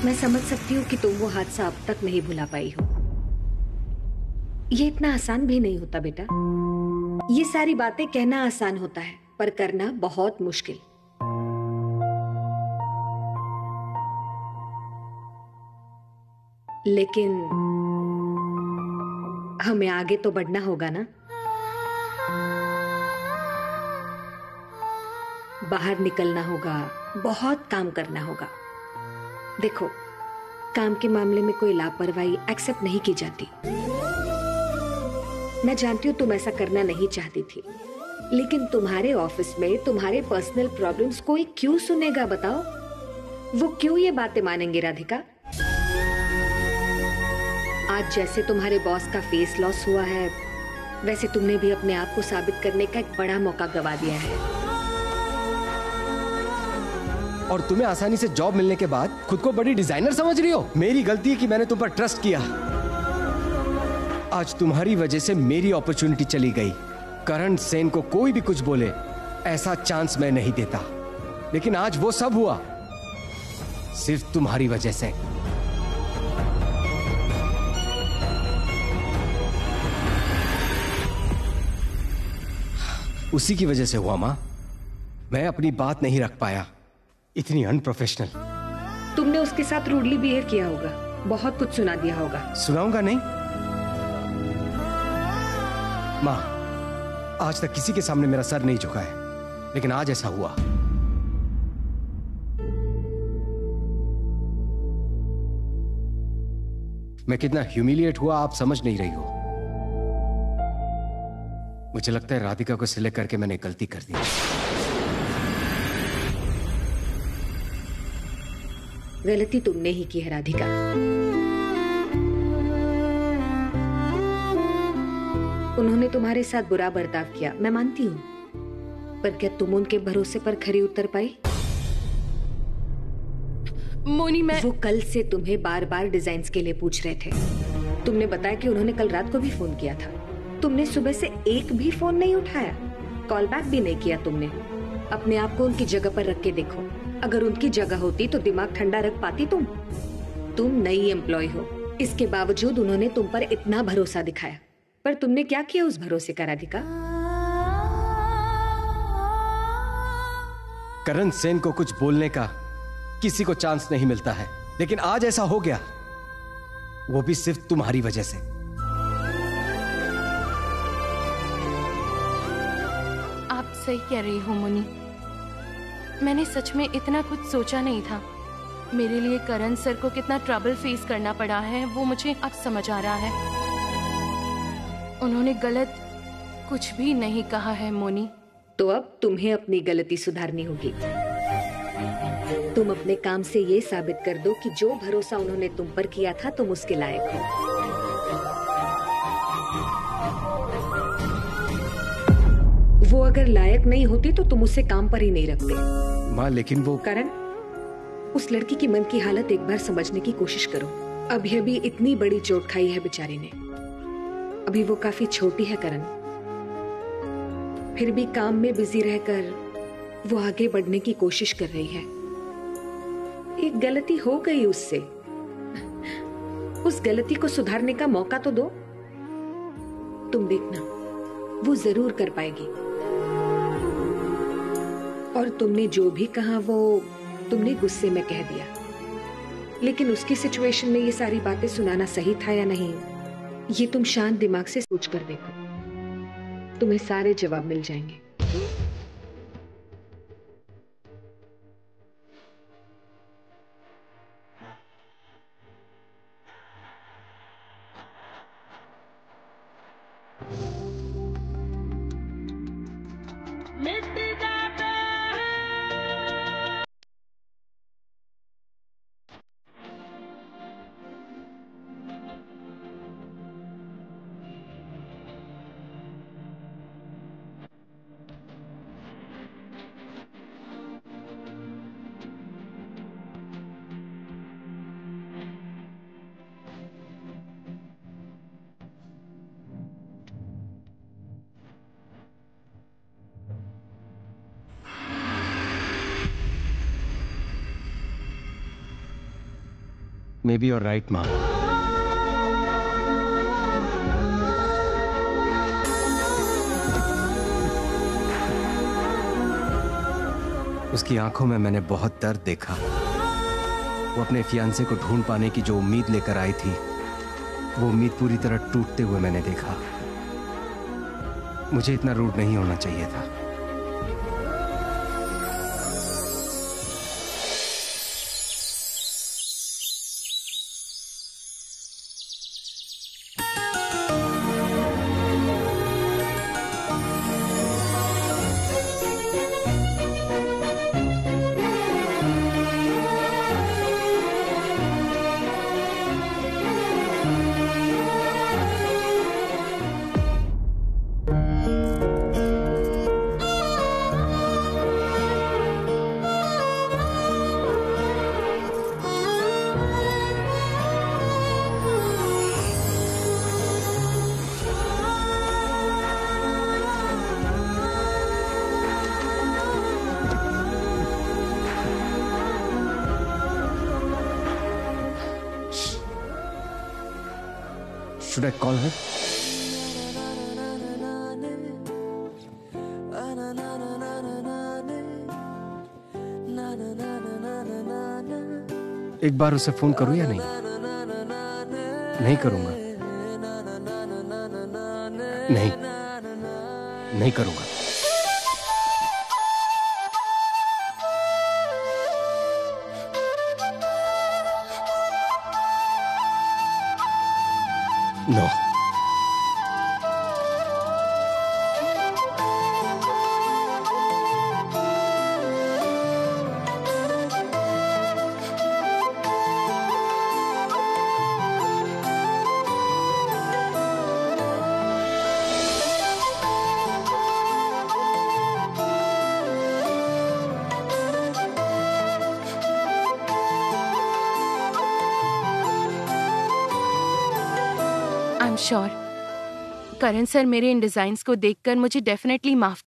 मैं समझ सकती हूँ कि तुम वो हादसा अब तक नहीं भुला पाई हो। ये इतना आसान भी नहीं होता बेटा। ये सारी बातें कहना आसान होता है, पर करना बहुत मुश्किल। लेकिन हमें आगे तो बढ़ना होगा ना। बाहर निकलना होगा, बहुत काम करना होगा। देखो, काम के मामले में कोई लापरवाही एक्सेप्ट नहीं की जाती। मैं जानती हूँ तुम ऐसा करना नहीं चाहती थी, लेकिन तुम्हारे ऑफिस में तुम्हारे पर्सनल प्रॉब्लम्स कोई क्यों सुनेगा बताओ? वो क्यों ये बातें मानेंगे राधिका? आज जैसे तुम्हारे बॉस का फेस लॉस हुआ है, वैसे तुमने भी अपने आप को साबित करने का एक बड़ा मौका गवा दिया है। और तुम्हें आसानी से जॉब मिलने के बाद खुद को बड़ी डिजाइनर समझ रही हो? मेरी गलती है कि मैंने तुम पर ट्रस्ट किया। आज तुम्हारी वजह से मेरी अपॉर्चुनिटी चली गई। करण सेन को कोई भी कुछ बोले, ऐसा चांस मैं नहीं देता। लेकिन आज वो सब हुआ सिर्फ तुम्हारी वजह से। उसी की वजह से हुआ मां। मैं अपनी बात नहीं रख पाया। इतनी अनप्रोफेशनल। तुमने उसके साथ रूडली बिहेव किया होगा, बहुत कुछ सुना दिया होगा। सुनाऊंगा नहीं मां। आज तक किसी के सामने मेरा सर नहीं झुका है, लेकिन आज ऐसा हुआ। मैं कितना ह्यूमिलिएट हुआ आप समझ नहीं रही हो। मुझे लगता है राधिका को सिलेक्ट करके मैंने गलती कर दी। गलती तुमने ही की है राधिका। उन्होंने तुम्हारे साथ बुरा बर्ताव किया, मैं मानती हूँ, पर क्या तुम उनके भरोसे पर खरी उतर पाई? मोनी, वो कल से तुम्हें बार बार डिजाइन्स के लिए पूछ रहे थे। तुमने बताया कि उन्होंने कल रात को भी फोन किया था। तुमने सुबह से एक भी फोन नहीं उठाया, कॉल बैक भी नहीं किया तुमने। अपने आप को उनकी जगह पर रख के देखो। अगर उनकी जगह होती तो दिमाग ठंडा रख पाती तुम? तुम नई एम्प्लॉय हो, इसके बावजूद उन्होंने तुम पर इतना भरोसा दिखाया, पर तुमने क्या किया उस भरोसे का राधिका? करण सेन को कुछ बोलने का किसी को चांस नहीं मिलता है, लेकिन आज ऐसा हो गया, वो भी सिर्फ तुम्हारी वजह से। आप सही कह रही हो मोनी। मैंने सच में इतना कुछ सोचा नहीं था। मेरे लिए करण सर को कितना ट्रबल फेस करना पड़ा है वो मुझे अब समझ आ रहा है। उन्होंने गलत कुछ भी नहीं कहा है मोनी। तो अब तुम्हें अपनी गलती सुधारनी होगी। तुम अपने काम से ये साबित कर दो कि जो भरोसा उन्होंने तुम पर किया था तुम उसके लायक हो। वो अगर लायक नहीं होती तो तुम उसे काम पर ही नहीं रखते। माँ लेकिन वो करण, उस लड़की की मन की हालत एक बार समझने की कोशिश करो। अभी इतनी बड़ी चोट खाई है बेचारी ने। अभी वो काफी छोटी है करण, फिर भी काम में बिजी रहकर वो आगे बढ़ने की कोशिश कर रही है। एक गलती हो गई उससे, उस गलती को सुधारने का मौका तो दो। तुम देखना, वो जरूर कर पाएगी। और तुमने जो भी कहा वो तुमने गुस्से में कह दिया, लेकिन उसकी सिचुएशन में ये सारी बातें सुनाना सही था या नहीं, ये तुम शांत दिमाग से सोच कर देखो। तुम्हें सारे जवाब मिल जाएंगे। मे बी योर राइट माँ। उसकी आंखों में मैंने बहुत दर्द देखा। वो अपने फियांसे को ढूंढ पाने की जो उम्मीद लेकर आई थी, वो उम्मीद पूरी तरह टूटते हुए मैंने देखा। मुझे इतना रूड नहीं होना चाहिए था। Should I call her? एक बार उसे फोन करूं या नहीं? नहीं करूंगा। नहीं करूंगा। No. I'm sure Karan sir मेरे इन डिजाइन्स को देखकर मुझे डेफिनेटली माफ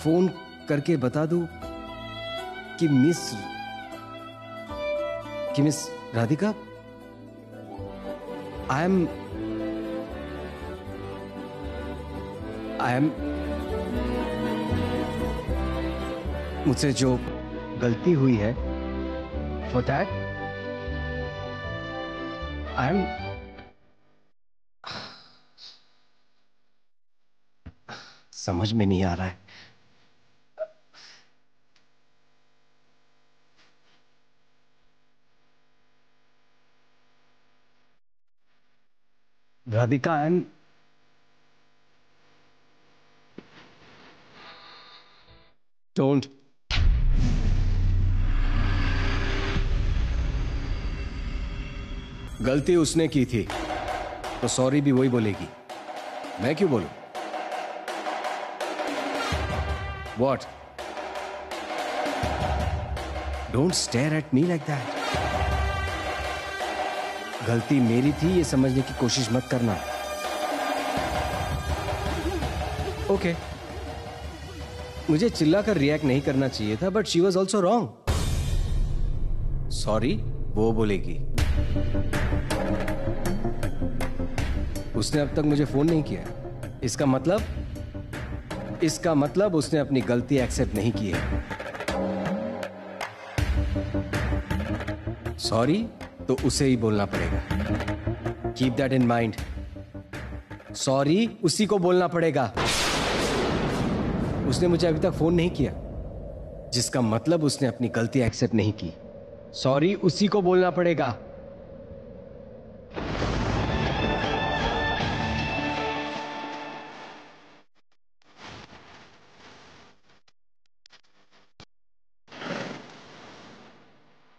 फोन करके बता दूं कि मिस राधिका, आई एम मुझसे जो गलती हुई है, फॉर दैट आई एम समझ में नहीं आ रहा है। Radhika, I am don't. गलती उसने की थी तो सॉरी भी वही बोलेगी, मैं क्यों बोलूं? What? Don't stare at me like that. गलती मेरी थी ये समझने की कोशिश मत करना। ओके, मुझे चिल्लाकर रिएक्ट नहीं करना चाहिए था, but she was also wrong. Sorry वो बोलेगी। उसने अब तक मुझे फोन नहीं किया, इसका मतलब उसने अपनी गलती एक्सेप्ट नहीं की है। सॉरी तो उसे ही बोलना पड़ेगा। Keep that in mind. Sorry उसी को बोलना पड़ेगा। उसने मुझे अभी तक फोन नहीं किया, जिसका मतलब उसने अपनी गलती एक्सेप्ट नहीं की। सॉरी उसी को बोलना पड़ेगा।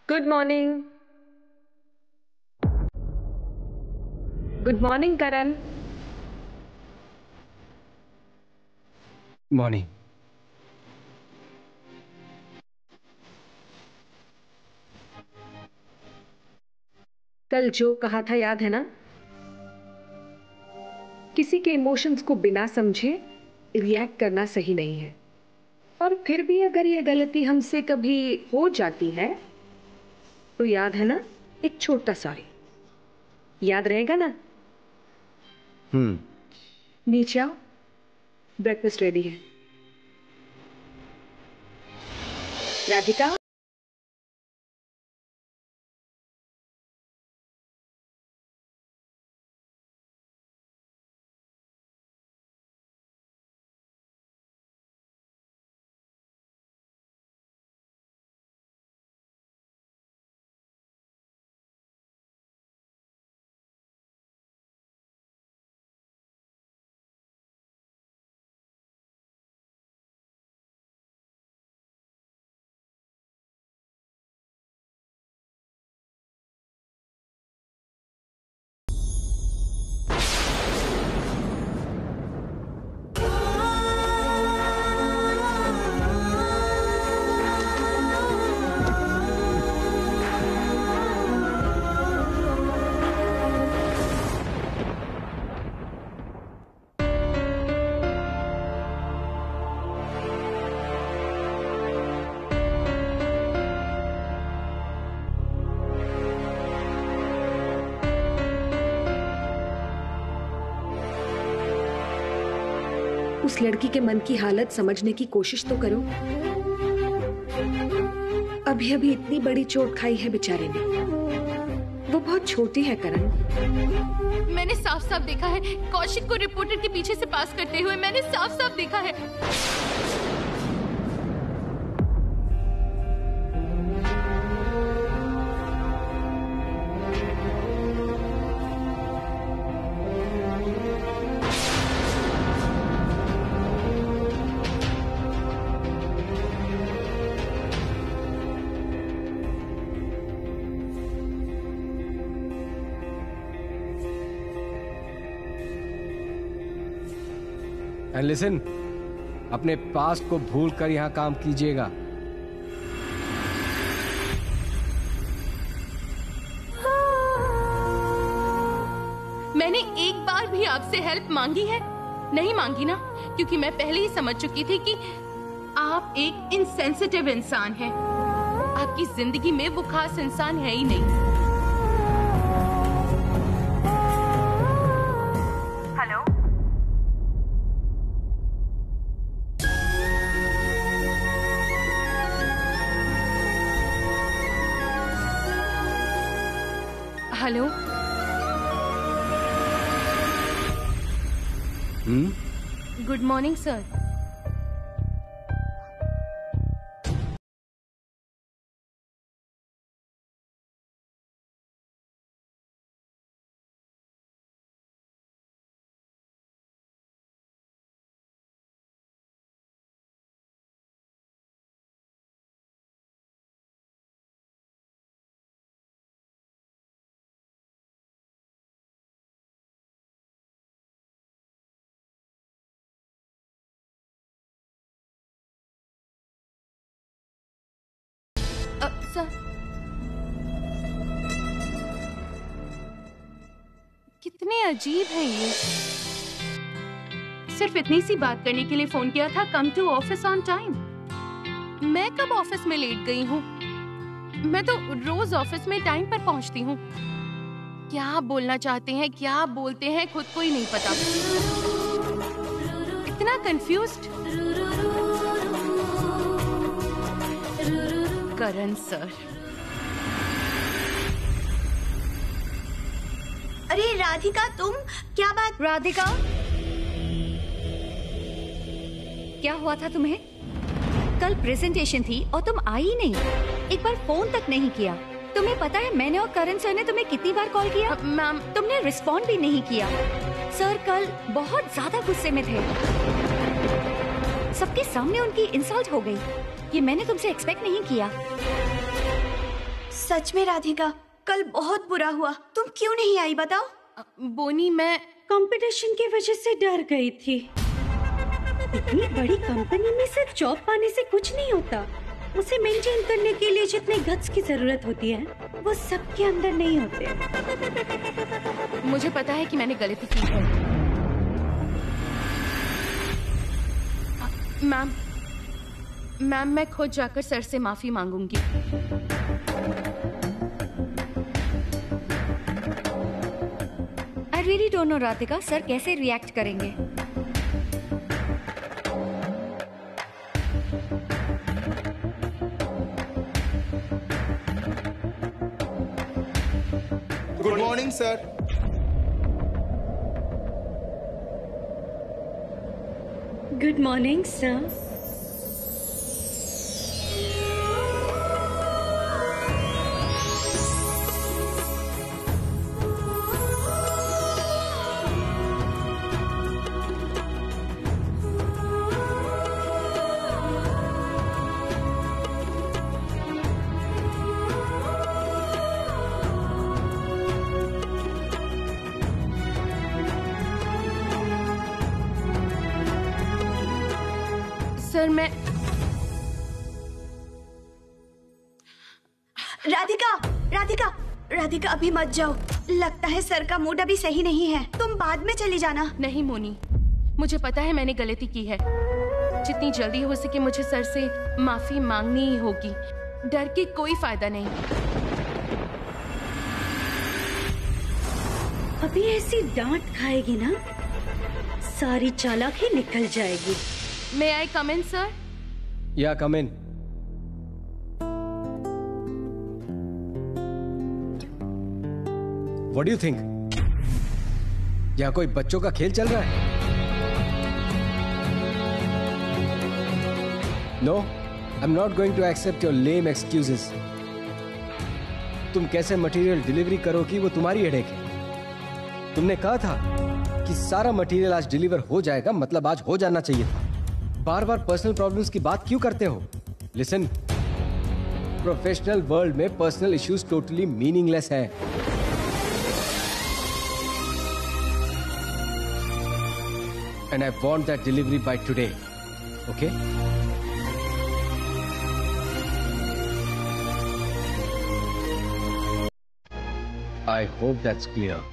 Good morning. गुड मॉर्निंग करण। मॉर्निंग। कल जो कहा था याद है ना? किसी के इमोशंस को बिना समझे रिएक्ट करना सही नहीं है। और फिर भी अगर ये गलती हमसे कभी हो जाती है तो याद है ना, एक छोटा सॉरी याद रहेगा ना? नीचे आओ, ब्रेकफास्ट रेडी है। राधिका, उस लड़की के मन की हालत समझने की कोशिश तो करो। अभी अभी इतनी बड़ी चोट खाई है बेचारे ने। वो बहुत छोटी है करण। मैंने साफ साफ देखा है कौशिक को रिपोर्टर के पीछे से पास करते हुए। मैंने साफ साफ देखा है। एंड लिसन, अपने पास्ट को भूल कर यहां काम कीजिएगा। मैंने एक बार भी आपसे हेल्प मांगी है? नहीं मांगी ना, क्योंकि मैं पहले ही समझ चुकी थी कि आप एक इनसेंसिटिव इंसान हैं। आपकी जिंदगी में वो खास इंसान है ही नहीं। Hello. Good morning sir. Sir, कितने अजीब है ये। सिर्फ इतनी सी बात करने के लिए फोन किया था, come to office on time. मैं कब ऑफिस में लेट गई हूँ? मैं तो रोज ऑफिस में टाइम पर पहुँचती हूँ। क्या बोलना चाहते हैं, क्या बोलते हैं, खुद को ही नहीं पता। इतना कंफ्यूज्ड। करण सर। अरे राधिका, तुम क्या बात? राधिका, क्या हुआ था तुम्हें? कल प्रेजेंटेशन थी और तुम आई ही नहीं, एक बार फोन तक नहीं किया। तुम्हें पता है मैंने और करण सर ने तुम्हें कितनी बार कॉल किया? मैम, तुमने रिस्पॉन्ड भी नहीं किया। सर कल बहुत ज्यादा गुस्से में थे, सबके सामने उनकी इंसल्ट हो गई। ये मैंने तुमसे एक्सपेक्ट नहीं किया। सच में राधिका, कल बहुत बुरा हुआ। तुम क्यों नहीं आई बताओ? बोनी, मैं कंपटीशन की वजह से डर गई थी। इतनी बड़ी कंपनी में सिर्फ जॉब पाने से कुछ नहीं होता। उसे मेंटेन करने के लिए जितने गट्स की जरूरत होती है वो सबके अंदर नहीं होते। मुझे पता है कि मैंने गलती की है। मैम, मैं खुद जाकर सर से माफी मांगूंगी। I really don't know Radhika, sir कैसे रिएक्ट करेंगे। Good morning sir. Good morning sir. Sir, मैं राधिका, राधिका, राधिका अभी मत जाओ। लगता है सर का मूड अभी सही नहीं है। तुम बाद में चली जाना। नहीं मोनी, मुझे पता है मैंने गलती की है। जितनी जल्दी हो सके मुझे सर से माफी मांगनी ही होगी। डर के कोई फायदा नहीं। अभी ऐसी डांट खाएगी ना, सारी चालाकी निकल जाएगी। May I come in, sir? या come in. What do you think? यहाँ कोई बच्चों का खेल चल रहा है? No, I'm not going to accept your lame excuses. तुम कैसे मटेरियल डिलीवरी करोगी वो तुम्हारी हेडेक है। तुमने कहा था कि सारा मटेरियल आज डिलीवर हो जाएगा, मतलब आज हो जाना चाहिए था। बार बार पर्सनल प्रॉब्लम्स की बात क्यों करते हो? लिसन, प्रोफेशनल वर्ल्ड में पर्सनल इश्यूज टोटली मीनिंगलेस है। And I want that delivery by today, okay? I hope that's clear.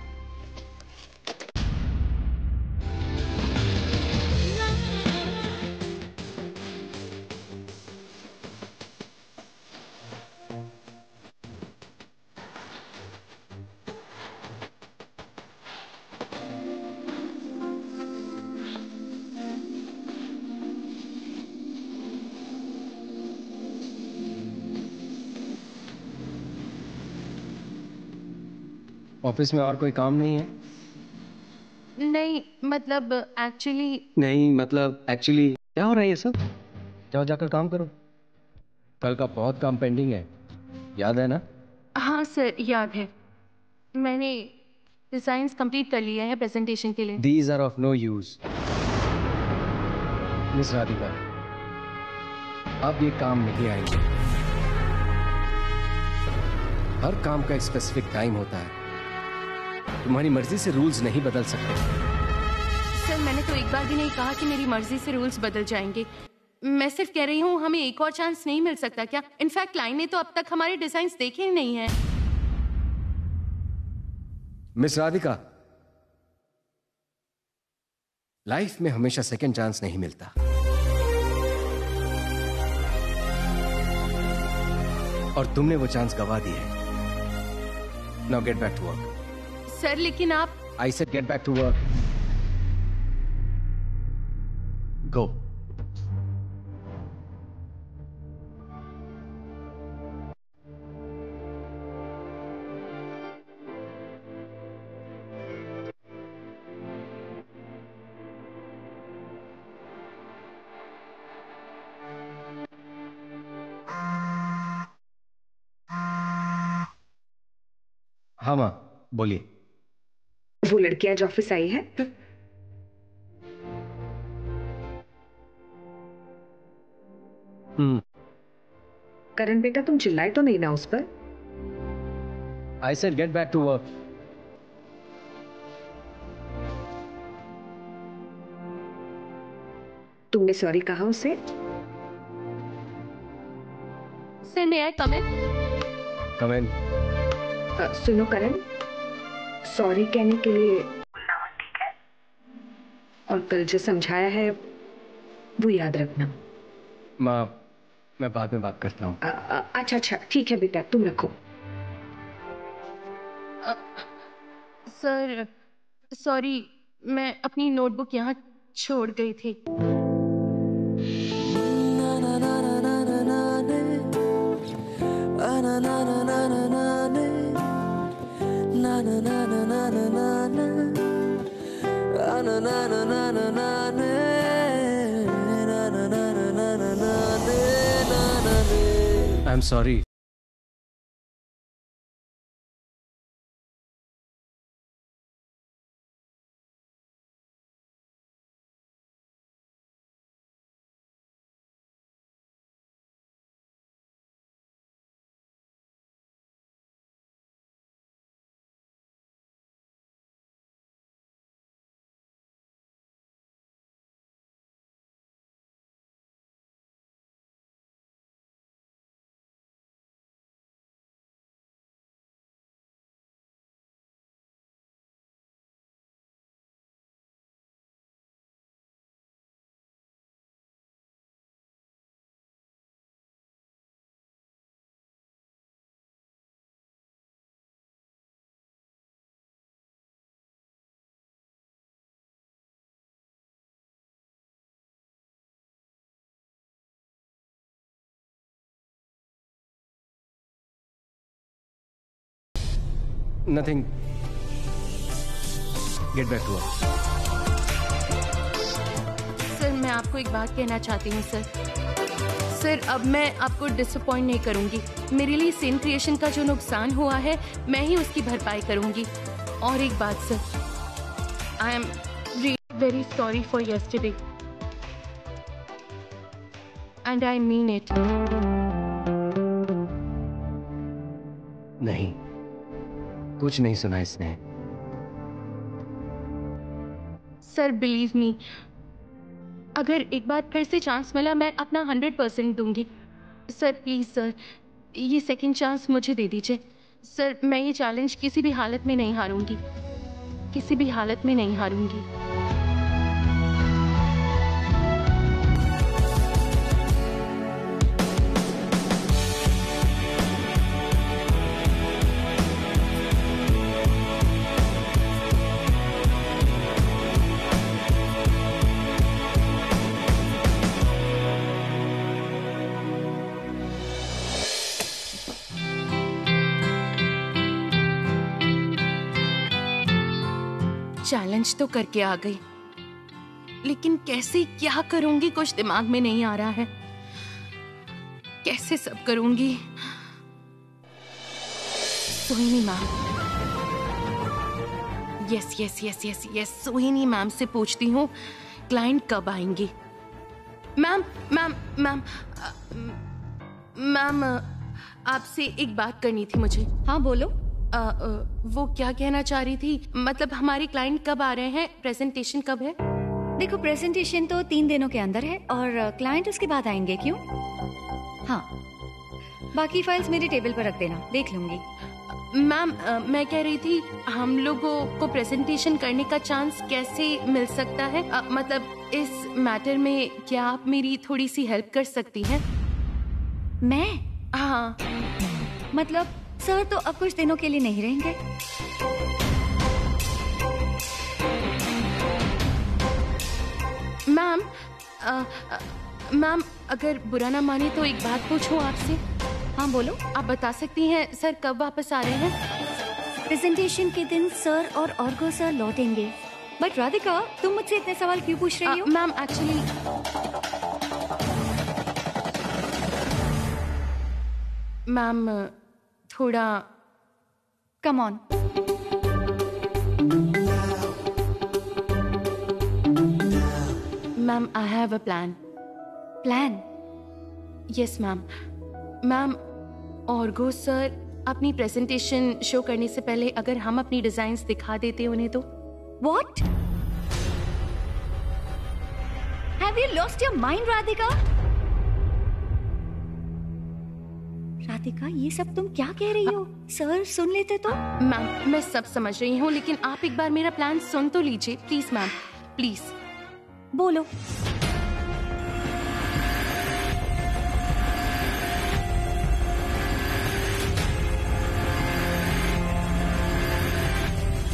Office में और कोई काम नहीं है? नहीं, मतलब एक्चुअली क्या हो रहा है ये सब? जाओ जाकर काम करो। कल का बहुत काम पेंडिंग है, याद है ना? हाँ सर, याद है। मैंने डिजाइन्स कंप्लीट कर लिए हैं प्रेजेंटेशन के लिए। These are of no use. Miss Radhika, अब ये काम नहीं आएंगे। हर काम का एक स्पेसिफिक टाइम होता है। तुम्हारी मर्जी से रूल्स नहीं बदल सकते। सर, मैंने तो एक बार भी नहीं कहा कि मेरी मर्जी से रूल्स बदल जाएंगे। मैं सिर्फ कह रही हूँ, हमें एक और चांस नहीं मिल सकता क्या? इनफैक्ट क्लाइंट ने तो अब तक हमारे डिजाइन्स देखे ही नहीं हैं। मिस राधिका, लाइफ में हमेशा सेकंड चांस नहीं मिलता। और तुमने वो चांस गवा दी है। Now get back to work. Sir, लेकिन आप... I said get back to work. Go. हाँ माँ, बोलिए। वो लड़की आज ऑफिस आई है? करण बेटा, तुम चिल्लाए तो नहीं ना उस पर? I said get back to work. तुमने सॉरी कहा उसे? Sir may I come in? Come in. सुनो करण, सॉरी कहने के लिए ठीक है, और कल जो समझाया है वो याद रखना। माँ, मैं बाद में बात करता हूँ। अच्छा अच्छा ठीक है बेटा, तुम रखो। सर सॉरी, मैं अपनी नोटबुक यहाँ छोड़ गई थी। I'm sorry. Nothing. Get back to work. Sir मैं आपको एक बात कहना चाहती हूँ सर। सर अब मैं आपको डिसअपॉइंट नहीं करूँगी। मेरे लिए सीन क्रिएशन का जो नुकसान हुआ है मैं ही उसकी भरपाई करूँगी। और एक बात sir, I am very sorry for yesterday and I mean it. नहीं, कुछ नहीं सुना इसने। सर बिलीव मी, अगर एक बार फिर से चांस मिला मैं अपना 100% दूंगी। सर प्लीज सर, ये सेकंड चांस मुझे दे दीजिए। सर मैं ये चैलेंज किसी भी हालत में नहीं हारूंगी, किसी भी हालत में नहीं हारूंगी। चैलेंज तो करके आ गई, लेकिन कैसे क्या करूंगी कुछ दिमाग में नहीं आ रहा है। कैसे सब करूंगी? सोहिनी ma'am, yes yes yes yes yes, सोहिनी मैम से पूछती हूँ क्लाइंट कब आएंगी। मैम मैम मैम मैम, आपसे एक बात करनी थी मुझे। हाँ बोलो। वो क्या कहना चाह रही थी, मतलब हमारे क्लाइंट कब आ रहे हैं, प्रेजेंटेशन कब है? देखो प्रेजेंटेशन तो 3 दिनों के अंदर है और क्लाइंट उसके बाद आएंगे। क्यों? हाँ, बाकी फाइल्स मेरे टेबल पर रख देना, देख लूंगी। मैम मैं कह रही थी हम लोगों को प्रेजेंटेशन करने का चांस कैसे मिल सकता है? मतलब इस मैटर में क्या आप मेरी थोड़ी सी हेल्प कर सकती हैं? मैं? हाँ मतलब सर तो अब कुछ दिनों के लिए नहीं रहेंगे। मैम मैम अगर बुरा ना माने तो एक बात पूछूं आपसे? हाँ बोलो। आप बता सकती हैं सर कब वापस आ रहे हैं? प्रेजेंटेशन के दिन सर और ऑर्गो सर लौटेंगे। बट राधिका, तुम मुझसे इतने सवाल क्यों पूछ रही हो? मैम एक्चुअली मैम थोड़ा come on. Ma'am, I have a plan. Plan? Yes ma'am. Ma'am, ऑर्गो सर अपनी प्रेजेंटेशन शो करने से पहले अगर हम अपनी डिजाइन्स दिखा देते उन्हें तो। What? Have you lost your mind, Radhika? Radhika, ये सब तुम क्या कह रही हो? सर सुन लेते तो? मैम, मैं सब समझ रही हूँ, लेकिन आप एक बार मेरा प्लान सुन तो लीजिए प्लीज मैम, प्लीज। बोलो।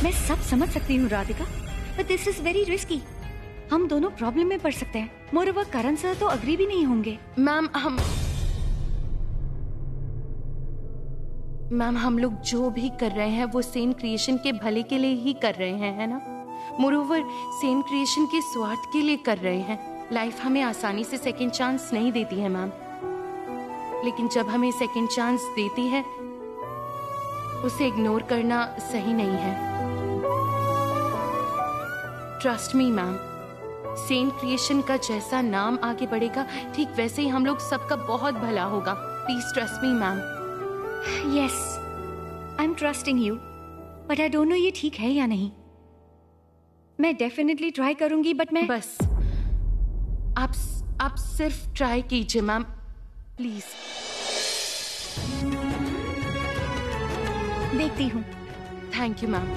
मैं सब समझ सकती हूँ Radhika, but this is very risky. हम दोनों प्रॉब्लम में पड़ सकते हैं। मोreover, करण सर तो अग्री भी नहीं होंगे। मैम, हम लोग जो भी कर रहे हैं वो सेन क्रिएशन के भले के लिए ही कर रहे हैं, है ना? मोreover, सेन क्रिएशन के स्वार्थ के लिए कर रहे हैं। लाइफ हमें आसानी से सेकंड चांस नहीं देती है मैम, लेकिन जब हमें सेकंड चांस देती है उसे इग्नोर करना सही नहीं है। Trust me ma'am, Sen creation का जैसा नाम आगे बढ़ेगा ठीक वैसे ही हम लोग सबका बहुत भला होगा। Please trust me ma'am. Yes, I am trusting you, but I don't know ये ठीक है या नहीं। मैं डेफिनेटली ट्राई करूंगी, बट मैं बस आप सिर्फ ट्राई कीजिए मैम, प्लीज। देखती हूँ। Thank you ma'am.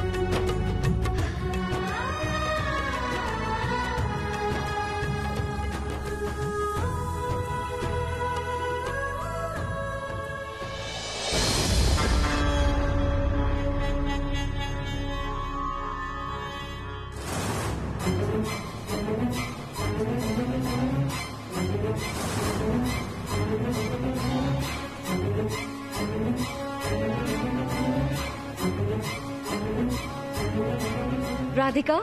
Radhika,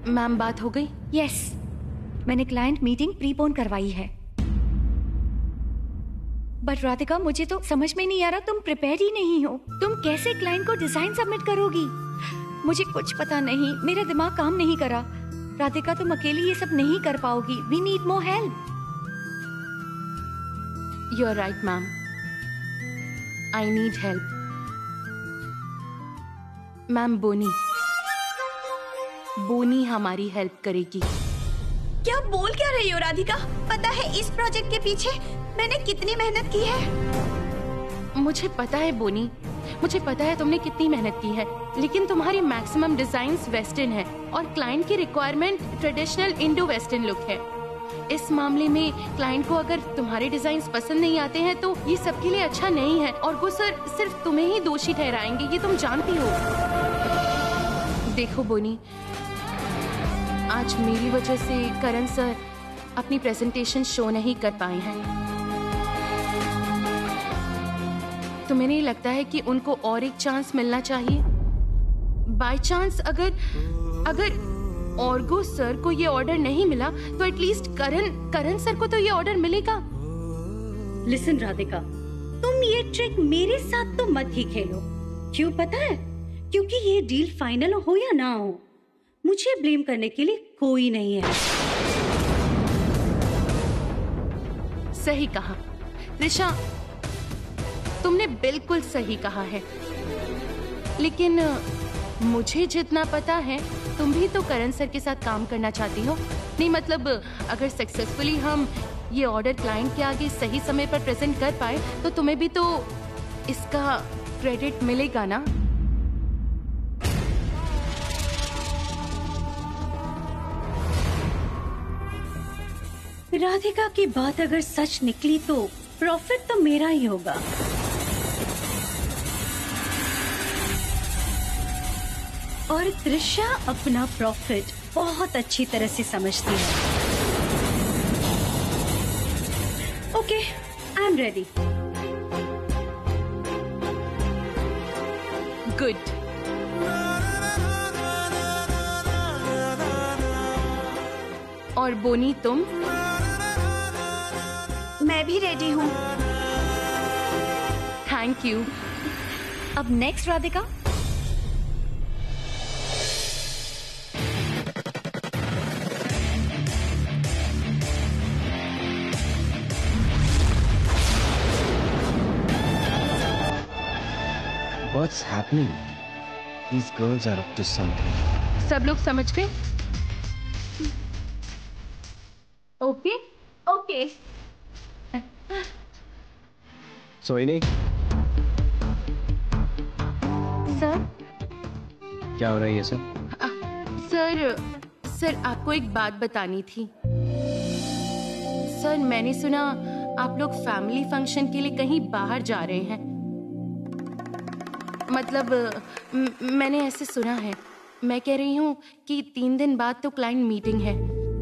ma'am, बात हो गई? यस, मैंने क्लाइंट मीटिंग प्रीपोन करवाई है। बट राधिका, मुझे तो समझ में नहीं आ रहा, तुम प्रिपेयर ही नहीं हो। तुम कैसे क्लाइंट को डिजाइन सबमिट करोगी? मुझे कुछ पता नहीं, मेरा दिमाग काम नहीं करा। राधिका, तुम अकेली ये सब नहीं कर पाओगी। We need more help. You are right, ma'am. I need help. Ma'am, Bonnie हमारी हेल्प करेगी। क्या बोल क्या रही हो राधिका? पता है इस प्रोजेक्ट के पीछे मैंने कितनी मेहनत की है? मुझे पता है बोनी, मुझे पता है तुमने कितनी मेहनत की है, लेकिन तुम्हारी मैक्सिमम डिजाइन्स वेस्टर्न है और क्लाइंट की requirement traditional Indo western look है। इस मामले में क्लाइंट को अगर तुम्हारे डिजाइन्स पसंद नहीं आते हैं तो ये सबके लिए अच्छा नहीं है और वो सर सिर्फ तुम्हें ही दोषी ठहराएंगे, ये तुम जानती हो। देखो बोनी, आज मेरी वजह से करण सर अपनी प्रेजेंटेशन शो नहीं कर पाए हैं। तुम्हें नहीं लगता है कि उनको और एक चांस मिलना चाहिए? बाय चांस अगर ऑर्गो सर को ये ऑर्डर नहीं मिला तो एटलीस्ट करण सर को तो ये ऑर्डर मिलेगा। लिसन राधिका, तुम ये ट्रिक मेरे साथ तो मत ही खेलो। क्यों पता है? क्योंकि ये डील फाइनल हो या ना हो, मुझे ब्लेम करने के लिए कोई नहीं है। सही कहा त्रिशा, तुमने बिल्कुल सही कहा है, लेकिन मुझे जितना पता है तुम भी तो करण सर के साथ काम करना चाहती हो। नहीं मतलब अगर सक्सेसफुली हम ये ऑर्डर क्लाइंट के आगे सही समय पर प्रेजेंट कर पाए तो तुम्हें भी तो इसका क्रेडिट मिलेगा ना। राधिका की बात अगर सच निकली तो प्रॉफिट तो मेरा ही होगा। और त्रिशा अपना प्रॉफिट बहुत अच्छी तरह से समझती है। Okay, I am ready. Good. और बोनी तुम? मैं भी रेडी हूँ। Thank you. अब next Radhika. What's happening? These girls are up to something. सब लोग समझ गए? Okay okay. सोइनी, सर। क्या हो रहा है ये सब? सर आपको एक बात बतानी थी। सर मैंने सुना आप लोग फैमिली फंक्शन के लिए कहीं बाहर जा रहे हैं। मतलब मैंने ऐसे सुना है। मैं कह रही हूँ कि 3 दिन बाद तो क्लाइंट मीटिंग है।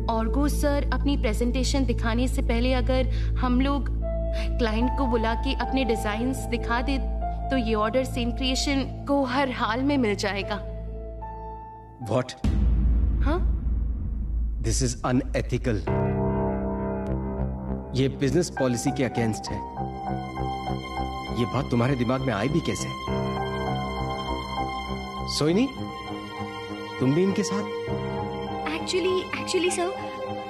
ऑर्गो सर अपनी प्रेजेंटेशन दिखाने से पहले अगर हम लोग क्लाइंट को बुला के अपने डिजाइन्स दिखा दे तो ये ऑर्डर सेन क्रिएशन को हर हाल में मिल जाएगा। What? हाँ? This is unethical. ये बिजनेस पॉलिसी के अगेंस्ट है। ये बात तुम्हारे दिमाग में आई भी कैसे? सोइनी, तुम भी इनके साथ? एक्चुअली सर,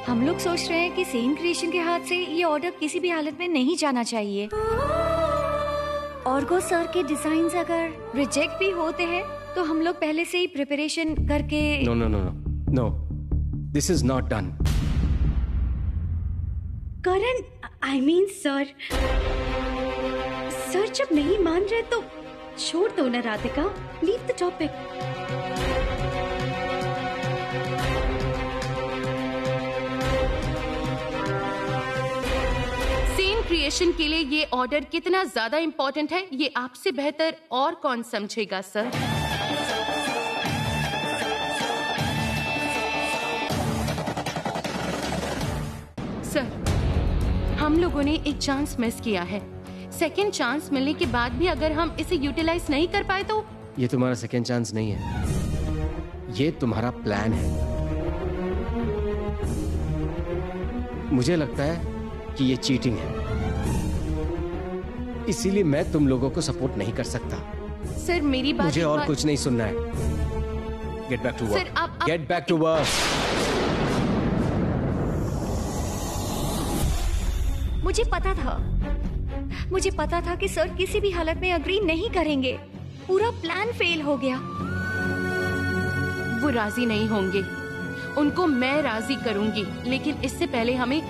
हम लोग सोच रहे हैं कि सेन क्रिएशन के हाथ से ये ऑर्डर किसी भी हालत में नहीं जाना चाहिए। ऑर्गो सर के डिजाइन्स अगर रिजेक्ट भी होते हैं तो हम लोग पहले से ही प्रिपरेशन करके। No. This is not done. Karan, I mean sir जब नहीं मान रहे तो छोड़ दो ना Radhika. Leave the topic. Sen creation के लिए ये ऑर्डर कितना ज्यादा इंपॉर्टेंट है ये आपसे बेहतर और कौन समझेगा सर। सर हम लोगों ने एक चांस मिस किया है। सेकेंड चांस मिलने के बाद भी अगर हम इसे यूटिलाइज नहीं कर पाए तो। ये तुम्हारा सेकेंड चांस नहीं है, ये तुम्हारा प्लान है। मुझे लगता है कि ये चीटिंग है, इसीलिए मैं तुम लोगों को सपोर्ट नहीं कर सकता। सर मेरी बात। मुझे और कुछ नहीं सुनना है। Get back to work. Get back to work. मुझे पता था कि सर किसी भी हालत में अग्री नहीं करेंगे। पूरा प्लान फेल हो गया। वो राजी नहीं होंगे, उनको मैं राजी करूंगी, लेकिन इससे पहले हमें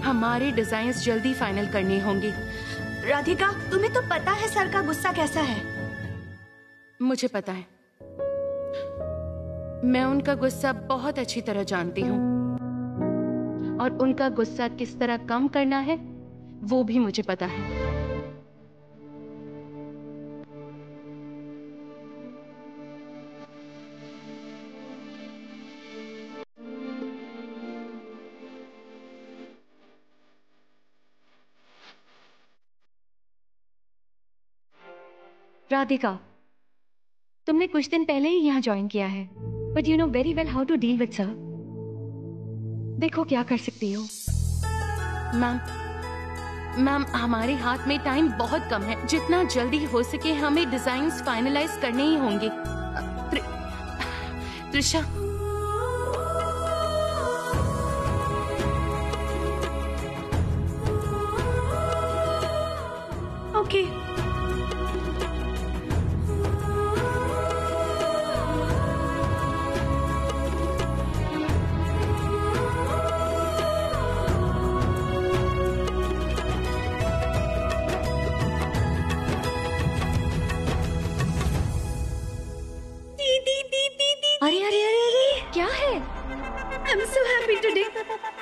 हमारे डिजाइन्स जल्दी फाइनल करने होंगे। राधिका, तुम्हें तो पता है सर का गुस्सा कैसा है। मुझे पता है, मैं उनका गुस्सा बहुत अच्छी तरह जानती हूँ और उनका गुस्सा किस तरह कम करना है वो भी मुझे पता है। राधिका, तुमने कुछ दिन पहले ही यहाँ ज्वाइन किया है, but you know very well how to deal with sir. देखो क्या कर सकती हो। मैम हमारे हाथ में टाइम बहुत कम है। जितना जल्दी हो सके हमें डिजाइन्स फाइनलाइज करने ही होंगे। त्रिशा, ओके। क्या है? I'm so happy today.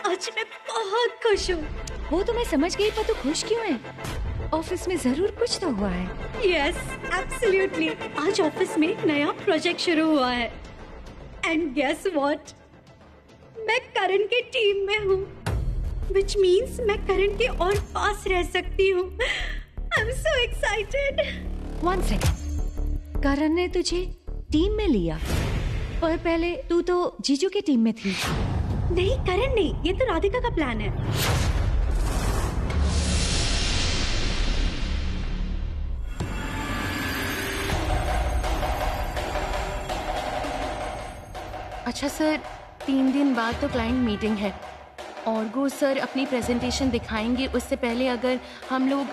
आज मैं बहुत खुश हूँ। वो तो मैं समझ गई, पर तू खुश क्यों है? ऑफिस में जरूर कुछ तो हुआ है। Yes, absolutely. आज ऑफिस में नया प्रोजेक्ट शुरू हुआ है। And guess what? मैं करण के टीम में हूँ, which means मैं करण के और पास रह सकती हूँ। I'm so excited. One second. करण ने तुझे टीम में लिया, पर पहले तू तो जीजू की टीम में थी। नहीं करण नहीं, ये तो राधिका का प्लान है। अच्छा सर, 3 दिन बाद तो क्लाइंट मीटिंग है और वो सर अपनी प्रेजेंटेशन दिखाएंगे। उससे पहले अगर हम लोग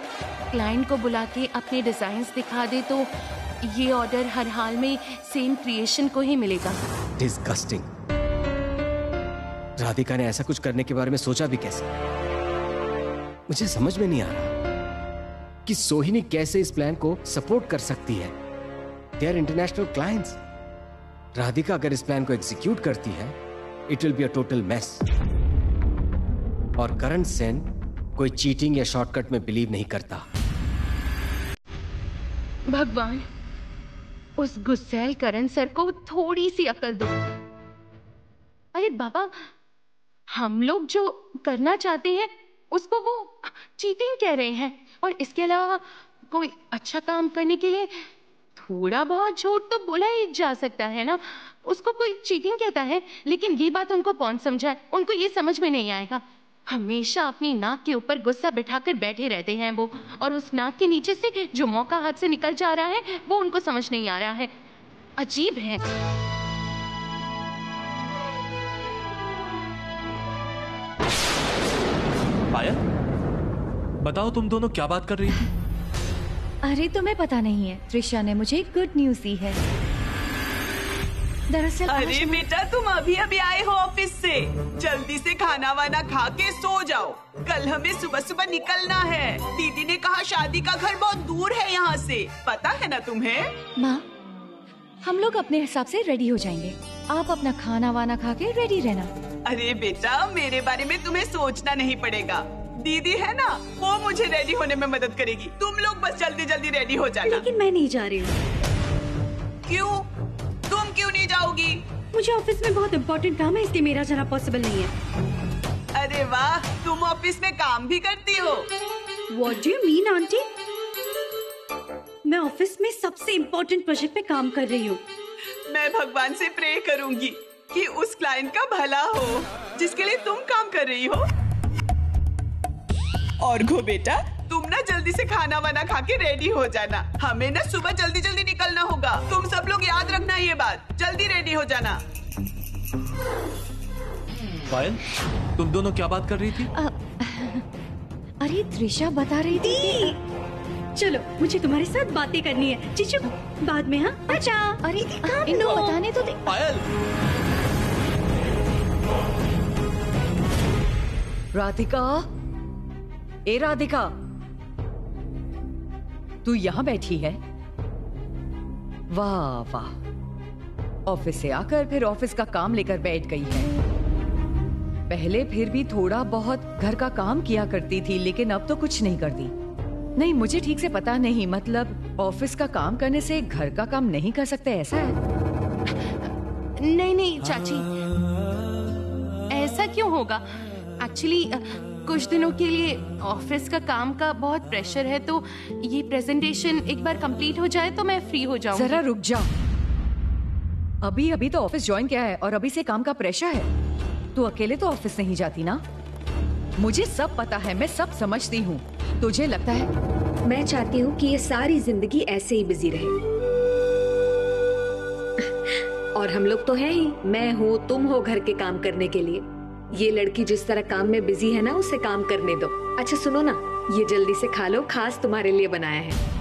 क्लाइंट को बुला के अपने डिजाइन्स दिखा दे तो ये ऑर्डर हर हाल में सेम क्रिएशन को ही मिलेगा। डिस्गस्टिंग। राधिका ने ऐसा कुछ करने के बारे में सोचा भी कैसे? मुझे समझ में नहीं आ रहा कि सोहिनी कैसे इस प्लान को सपोर्ट कर सकती है। They are international clients. Radhika अगर इस प्लान को एग्जीक्यूट करती है, it will be a total mess. और करण सेन कोई चीटिंग या शॉर्टकट में बिलीव नहीं करता। भगवान, उस गुस्सैल करण सर को थोड़ी सी अकल दो। अरे बाबा, हम लोग जो करना चाहते हैं उसको वो चीटिंग कह रहे हैं, और इसके अलावा कोई अच्छा काम करने के लिए थोड़ा बहुत झूठ तो बोला ही जा सकता है ना। उसको कोई चीटिंग कहता है, लेकिन ये बात उनको कौन समझाए? उनको ये समझ में नहीं आएगा। हमेशा अपनी नाक के ऊपर गुस्सा बिठाकर बैठे रहते हैं वो, और उस नाक के नीचे से जो मौका हाथ से निकल जा रहा है वो उनको समझ नहीं आ रहा है। अजीब है। पायल, बताओ तुम दोनों क्या बात कर रही थी? अरे तुम्हें पता नहीं है, त्रिशा ने मुझे गुड न्यूज दी है। दरअसल अरे बेटा, तुम अभी अभी आए हो ऑफिस से, जल्दी से खाना वाना खा के सो जाओ। कल हमें सुबह सुबह निकलना है। दीदी ने कहा शादी का घर बहुत दूर है यहाँ से, पता है ना तुम्हें? माँ, हम लोग अपने हिसाब से रेडी हो जाएंगे, आप अपना खाना वाना खा के रेडी रहना। अरे बेटा, मेरे बारे में तुम्हें सोचना नहीं पड़ेगा। दीदी है ना, वो मुझे रेडी होने में मदद करेगी। तुम लोग बस जल्दी जल्दी रेडी हो जाना। लेकिन मैं नहीं जा रही हूँ। क्यों? तुम क्यों नहीं जाओगी? मुझे ऑफिस में बहुत इम्पोर्टेंट काम है, इसलिए मेरा जाना पॉसिबल नहीं है। अरे वाह, तुम ऑफिस में काम भी करती हो? What do you mean, aunty? मैं ऑफिस में सबसे इम्पोर्टेंट प्रोजेक्ट पे काम कर रही हूँ। मैं भगवान से प्रे करूंगी कि उस क्लाइंट का भला हो जिसके लिए तुम काम कर रही हो। और गो बेटा, तुम ना जल्दी से खाना वाना खा के रेडी हो जाना। हमें ना सुबह जल्दी जल्दी निकलना होगा। तुम सब लोग याद रखना ये बात, जल्दी रेडी हो जाना। पायल, तुम दोनों क्या बात कर रही थी? अरे त्रिशा बता रही थी। चलो, मुझे तुम्हारे साथ बातें करनी है। चीचू, बाद में। हाँ, अच्छा। अरे इनको बताने तो दे। पायल, राधिका, ए राधिका, तू यहाँ बैठी है? वाह वाह, ऑफिस से आकर फिर ऑफिस का काम लेकर बैठ गई है। पहले फिर भी थोड़ा बहुत घर का काम किया करती थी, लेकिन अब तो कुछ नहीं करती। नहीं, मुझे ठीक से पता नहीं, मतलब ऑफिस का काम करने से घर का काम नहीं कर सकते, ऐसा है? नहीं नहीं चाची, ऐसा क्यों होगा? एक्चुअली कुछ दिनों के लिए ऑफिस का काम का बहुत प्रेशर है, तो ये प्रेजेंटेशन एक बार कंप्लीट हो जाए तो मैं फ्री हो जाऊंगी। जरा रुक जा, अभी अभी तो ऑफिस ज्वाइन किया है और अभी से काम का प्रेशर है। तू अकेले तो ऑफिस नहीं जाती ना? मुझे सब पता है, मैं सब समझती हूँ। तुझे लगता है? मैं चाहती हूँ कि ये सारी जिंदगी ऐसे ही बिजी रहे। और हम लोग तो हैं ही, मैं हूँ, तुम हो घर के काम करने के लिए। ये लड़की जिस तरह काम में बिजी है ना, उसे काम करने दो। अच्छा सुनो ना, ये जल्दी से खा लो, खास तुम्हारे लिए बनाया है।